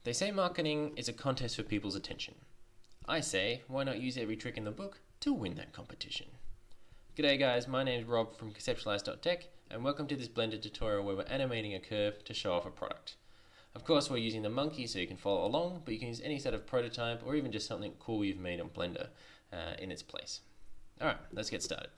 They say marketing is a contest for people's attention. I say, why not use every trick in the book to win that competition? G'day guys, my name is Rob from conceptualize.tech and welcome to this Blender tutorial where we're animating a curve to show off a product. Of course we're using the monkey so you can follow along, but you can use any sort of prototype or even just something cool you've made on Blender in its place. Alright, let's get started.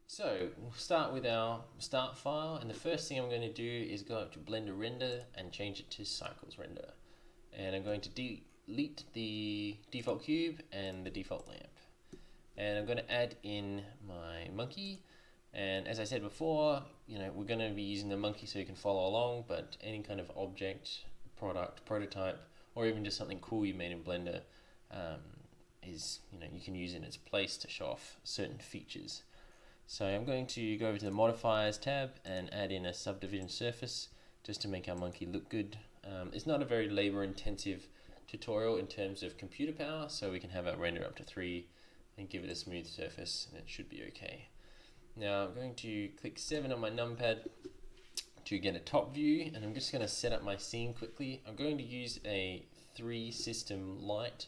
So we'll start with our start file, and the first thing I'm going to do is go up to Blender Render and change it to Cycles Render. And I'm going to delete the default cube and the default lamp. And I'm going to add in my monkey. And as I said before, we're going to be using the monkey so you can follow along, but any kind of object, product, prototype, or even just something cool you made in Blender you can use in its place to show off certain features. So I'm going to go over to the modifiers tab and add in a subdivision surface just to make our monkey look good. It's not a very labor intensive tutorial in terms of computer power, so we can have our render up to 3 and give it a smooth surface and it should be okay. Now I'm going to click 7 on my numpad to get a top view, and I'm just going to set up my scene quickly. I'm going to use a 3-system light,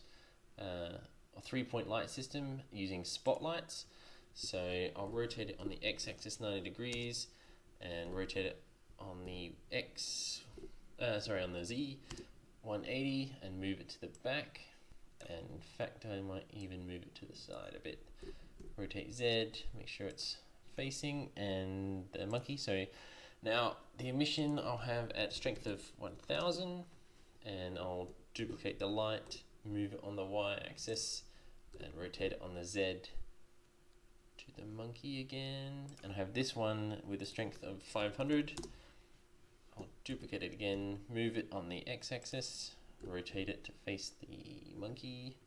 a 3-point light system using spotlights. So I'll rotate it on the x-axis 90 degrees and rotate it on the on the z 180 and move it to the back. And in fact, I might even move it to the side a bit. Rotate Z, make sure it's facing, and the monkey. So now the emission I'll have at strength of 1000, and I'll duplicate the light, move it on the y-axis, and rotate it on the Z to the monkey again, and I have this one with a strength of 500. I'll duplicate it again, move it on the x-axis, rotate it to face the monkey.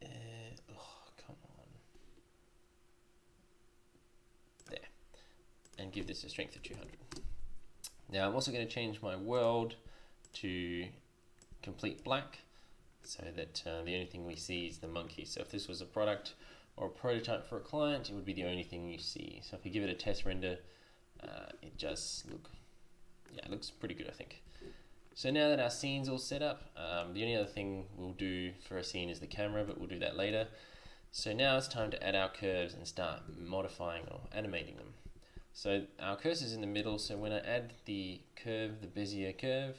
Come on. There. And give this a strength of 200. Now I'm also going to change my world to complete black so that the only thing we see is the monkey. So if this was a product or a prototype for a client, it would be the only thing you see. So if we give it a test render, it just it looks pretty good, I think. So now that our scene's all set up, the only other thing we'll do for a scene is the camera, but we'll do that later. So now it's time to add our curves and start modifying or animating them. So our cursor's in the middle, so when I add the curve, the Bezier curve,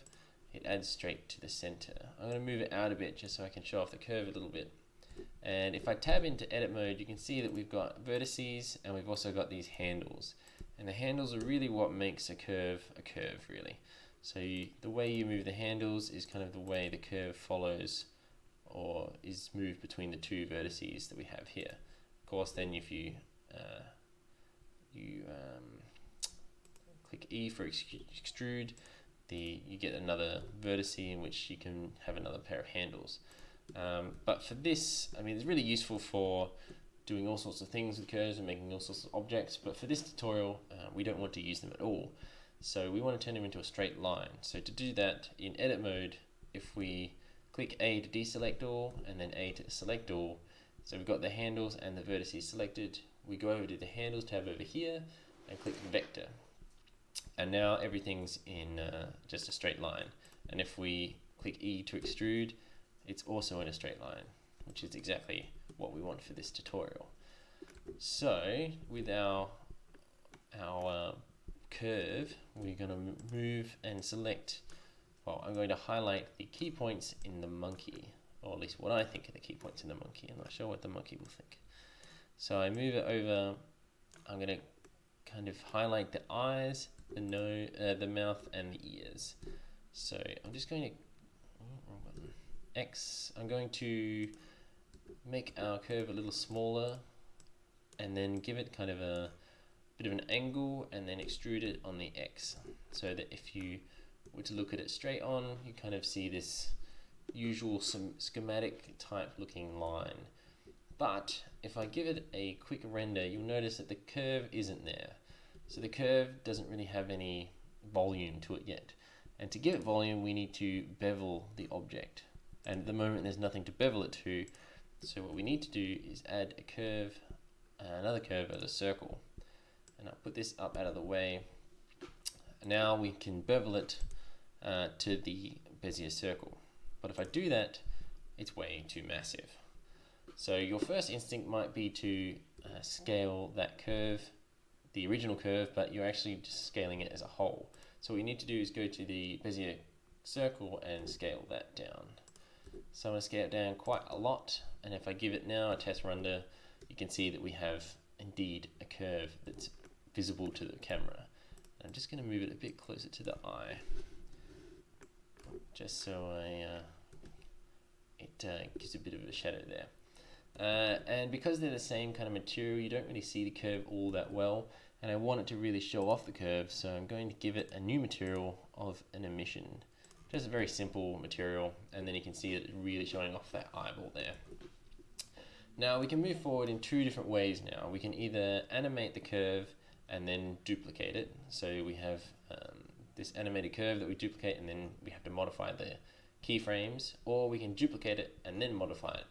it adds straight to the center. I'm going to move it out a bit just so I can show off the curve a little bit. And if I tab into edit mode, you can see that we've got vertices and we've also got these handles. And the handles are really what makes a curve really. So the way you move the handles is kind of the way the curve follows or is moved between the 2 vertices that we have here. Of course, then if you click E for extrude, you get another vertex in which you can have another pair of handles. But for this, it's really useful for doing all sorts of things with curves and making all sorts of objects, but for this tutorial we don't want to use them at all. So we want to turn them into a straight line. So to do that, in edit mode, if we click A to deselect all and then A to select all, so we've got the handles and the vertices selected, we go over to the handles tab over here and click vector. And now everything's in just a straight line. And if we click E to extrude, it's also in a straight line, which is exactly what we want for this tutorial. So with our curve, we're going to move and select, I'm going to highlight the key points in the monkey, or at least what I think are the key points in the monkey. I'm not sure what the monkey will think. So I move it over, I'm going to kind of highlight the eyes, the nose, the mouth and the ears. So I'm just going to I'm going to make our curve a little smaller and then give it kind of a bit of an angle and then extrude it on the X, so that if you were to look at it straight on, you kind of see this usual schematic type looking line. But if I give it a quick render, you'll notice that the curve isn't there. So the curve doesn't really have any volume to it yet. And to give it volume, we need to bevel the object. And at the moment, there's nothing to bevel it to. So what we need to do is add a curve, another curve as a circle. And I'll put this up out of the way. Now we can bevel it to the Bezier circle. But if I do that, it's way too massive. So your first instinct might be to scale that curve, the original curve, but you're actually just scaling it as a whole. So what you need to do is go to the Bezier circle and scale that down. So I'm going to scale it down quite a lot, and if I give it now a test render, you can see that we have indeed a curve that's visible to the camera. I'm just going to move it a bit closer to the eye, just so it gives a bit of a shadow there. And because they're the same kind of material, you don't really see the curve all that well, and I want it to really show off the curve, so I'm going to give it a new material of an emission. Just a very simple material, and then you can see it really showing off that eyeball there. Now we can move forward in two different ways now. We can either animate the curve and then duplicate it. So we have this animated curve that we duplicate, and then we have to modify the keyframes, or we can duplicate it and then modify it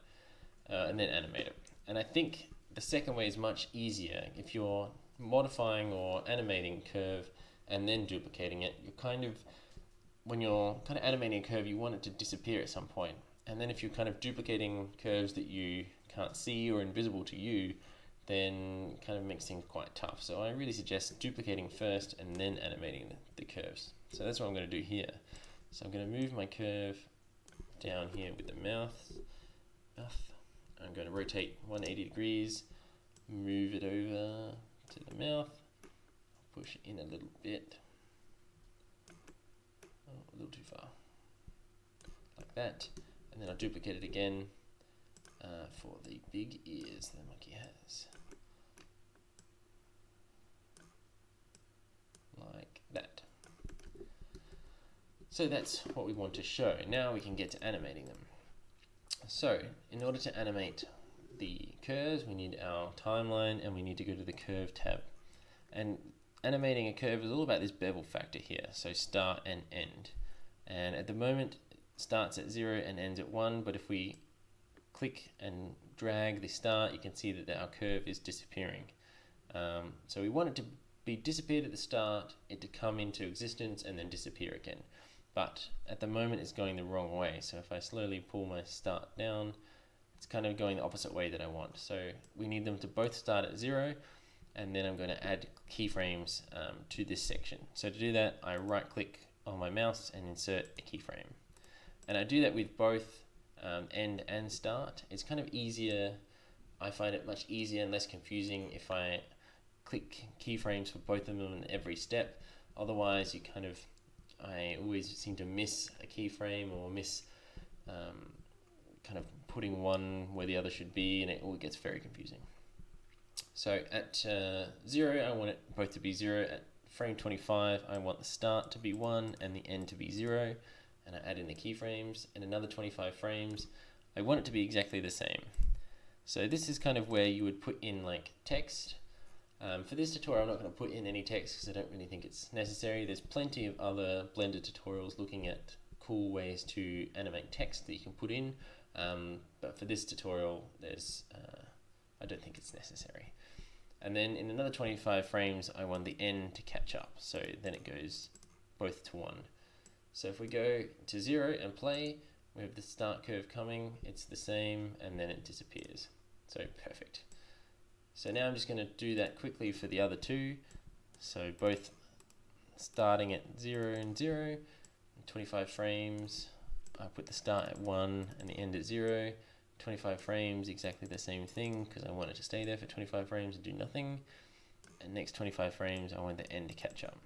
and then animate it. And I think the second way is much easier. If you're modifying or animating curve and then duplicating it, when you're kind of animating a curve, you want it to disappear at some point. And then if you're kind of duplicating curves that you can't see or invisible to you, then it kind of makes things quite tough. So I really suggest duplicating first and then animating the curves. So that's what I'm going to do here. So I'm going to move my curve down here with the mouth. I'm going to rotate 180 degrees, move it over to the mouth, push it in a little bit. A little too far, like that, and then I'll duplicate it again for the big ears the monkey has, like that. So that's what we want to show. Now we can get to animating them. So in order to animate the curves, we need our timeline, and we need to go to the curve tab. And animating a curve is all about this bevel factor here, so start and end. And at the moment it starts at 0 and ends at 1, but if we click and drag the start, you can see that our curve is disappearing. So we want it to be disappeared at the start, it to come into existence and then disappear again. But at the moment it's going the wrong way, so if I slowly pull my start down, it's kind of going the opposite way that I want. So we need them to both start at 0, and then I'm going to add keyframes to this section. So to do that, I right click on my mouse and insert a keyframe. And I do that with both end and start. It's kind of easier, I find it much easier and less confusing if I click keyframes for both of them in every step. Otherwise I always seem to miss a keyframe or miss kind of putting one where the other should be, and it all gets very confusing. So at 0, I want it both to be 0. At frame 25, I want the start to be 1 and the end to be 0, and I add in the keyframes. In another 25 frames, I want it to be exactly the same. So this is kind of where you would put in like text. For this tutorial, I'm not going to put in any text because I don't really think it's necessary. There's plenty of other Blender tutorials looking at cool ways to animate text that you can put in, but for this tutorial, I don't think it's necessary. And then in another 25 frames, I want the end to catch up. So then it goes both to 1. So if we go to 0 and play, we have the start curve coming, it's the same, and then it disappears. So perfect. So now I'm just going to do that quickly for the other two. So both starting at 0 and 0, 25 frames, I put the start at 1 and the end at 0. 25 frames, exactly the same thing, because I want it to stay there for 25 frames and do nothing. And next 25 frames, I want the end to catch up.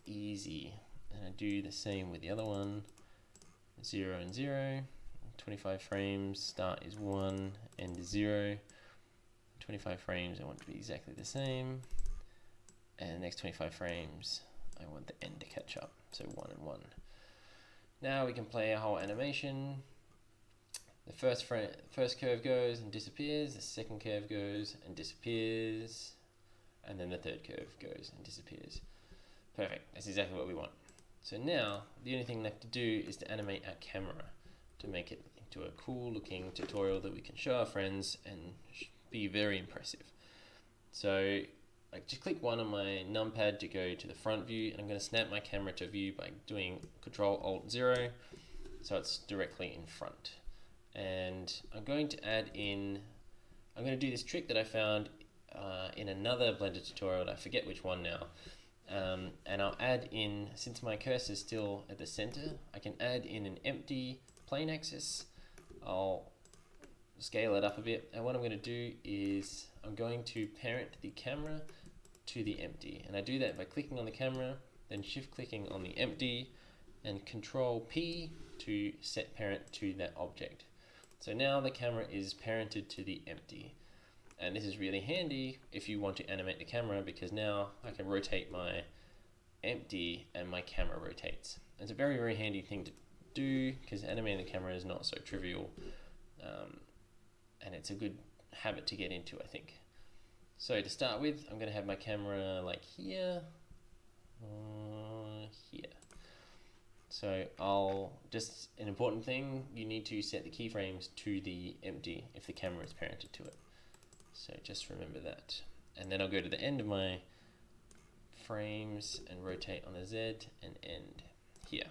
Easy. And I do the same with the other one. 0 and 0. 25 frames, start is 1, end is 0. 25 frames, I want it to be exactly the same. And the next 25 frames, I want the end to catch up. So 1 and 1. Now we can play a whole animation. The first curve goes and disappears, the second curve goes and disappears, and then the third curve goes and disappears. Perfect, that's exactly what we want. So now, the only thing left to do is to animate our camera to make it into a cool looking tutorial that we can show our friends and be very impressive. So I just click 1 on my numpad to go to the front view, and I'm going to snap my camera to view by doing Control-Alt-0, so it's directly in front. And I'm going to add in, I'm going to do this trick that I found in another Blender tutorial, I forget which one now, and I'll add in, since my cursor is still at the center, I can add in an empty plane axis. I'll scale it up a bit, and what I'm going to do is I'm going to parent the camera to the empty, and I do that by clicking on the camera, then shift clicking on the empty, and Control P to set parent to that object. So now the camera is parented to the empty, and this is really handy if you want to animate the camera, because now I can rotate my empty and my camera rotates. It's a very, very handy thing to do, because animating the camera is not so trivial, and it's a good habit to get into, I think. So to start with, I'm going to have my camera like here, here. So an important thing, you need to set the keyframes to the empty if the camera is parented to it. So just remember that. And then I'll go to the end of my frames and rotate on a Z and end here.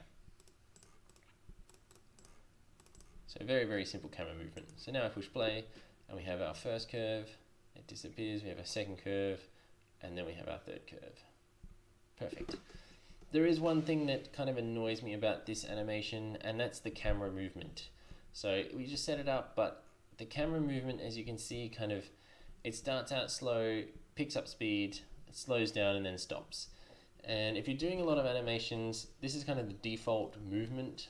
So very, very simple camera movement. So now I push play, and we have our first curve, it disappears, we have a second curve, and then we have our third curve. Perfect. There is one thing that kind of annoys me about this animation, and that's the camera movement. So we just set it up, but the camera movement, as you can see, it starts out slow, picks up speed, it slows down, and then stops. And if you're doing a lot of animations, this is kind of the default movement.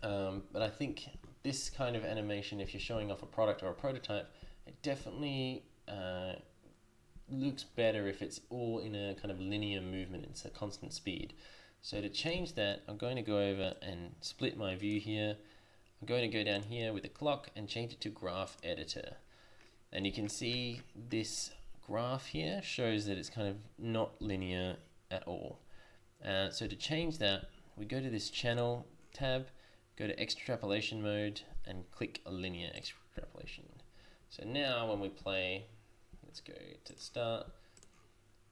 But I think this kind of animation, if you're showing off a product or a prototype, it definitely looks better if it's all in a kind of linear movement. It's a constant speed. So to change that, I'm going to go over and split my view here. I'm going to go down here with the clock and change it to graph editor. And you can see this graph here shows that it's kind of not linear at all. So to change that, we go to this channel tab, go to extrapolation mode, and click a linear extrapolation. So now when we play, let's go to the start,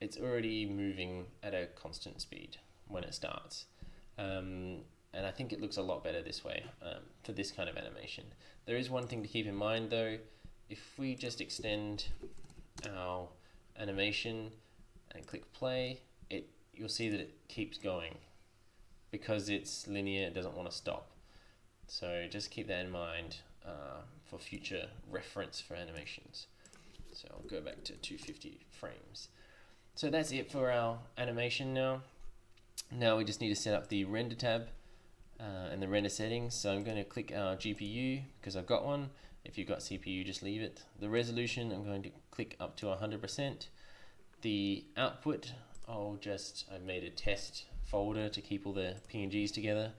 it's already moving at a constant speed when it starts. And I think it looks a lot better this way for this kind of animation. There is one thing to keep in mind though. If we just extend our animation and click play, you'll see that it keeps going. Because it's linear, it doesn't want to stop. So just keep that in mind for future reference for animations. So I'll go back to 250 frames. So that's it for our animation now. Now we just need to set up the render tab and the render settings. So I'm going to click our GPU because I've got one. If you've got CPU, just leave it. The resolution, I'm going to click up to 100%. The output, I've made a test folder to keep all the PNGs together.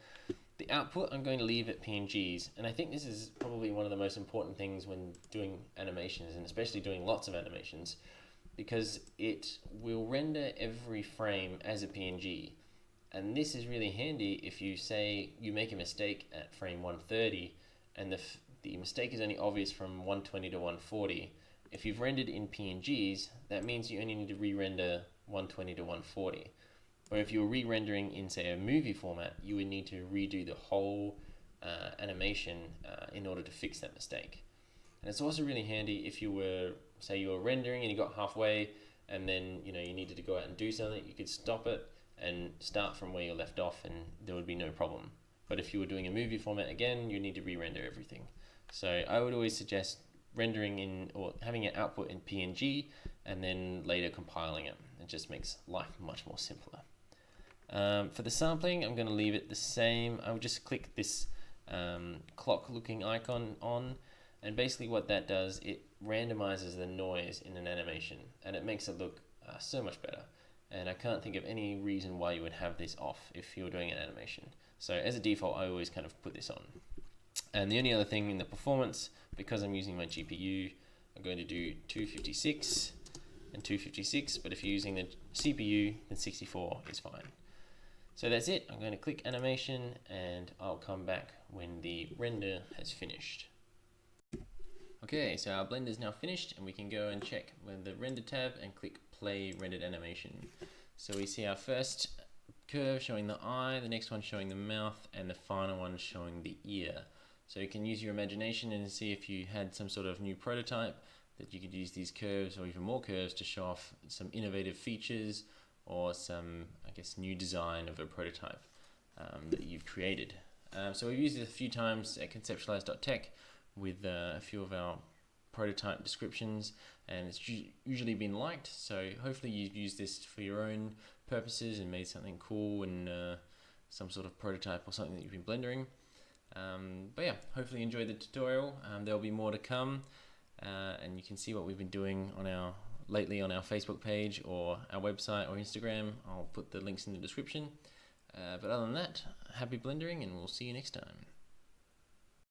The output, I'm going to leave at PNGs, and I think this is probably one of the most important things when doing animations, and especially doing lots of animations, because it will render every frame as a PNG. And this is really handy if you say you make a mistake at frame 130 and the mistake is only obvious from 120 to 140. If you've rendered in PNGs, that means you only need to re-render 120 to 140. Or if you were re-rendering in, say, a movie format, you would need to redo the whole animation in order to fix that mistake. And it's also really handy if you were, say, you were rendering and you got halfway, and then you needed to go out and do something. You could stop it and start from where you left off, and there would be no problem. But if you were doing a movie format again, you need to re-render everything. So I would always suggest rendering in or having an output in PNG and then later compiling it. It just makes life much more simpler. For the sampling, I'm going to leave it the same. I will just click this clock looking icon on, and basically what that does, it randomizes the noise in an animation and it makes it look so much better. And I can't think of any reason why you would have this off if you're doing an animation. So as a default, I always kind of put this on. And the only other thing in the performance, because I'm using my GPU, I'm going to do 256 and 256, but if you're using the CPU, then 64 is fine. So that's it. I'm going to click animation and I'll come back when the render has finished. Okay, so our blender is now finished and we can go and check with the render tab and click play rendered animation. So we see our first curve showing the eye, the next one showing the mouth, and the final one showing the ear. So you can use your imagination and see if you had some sort of new prototype that you could use these curves or even more curves to show off some innovative features or some, I guess, new design of a prototype that you've created. So we've used it a few times at conceptualize.tech with a few of our prototype descriptions, and it's usually been liked, so hopefully you've used this for your own purposes and made something cool and some sort of prototype or something that you've been blendering. But yeah, hopefully you enjoyed the tutorial. There'll be more to come, and you can see what we've been doing lately on our Facebook page or our website or Instagram. I'll put the links in the description. But other than that, happy blendering, and we'll see you next time.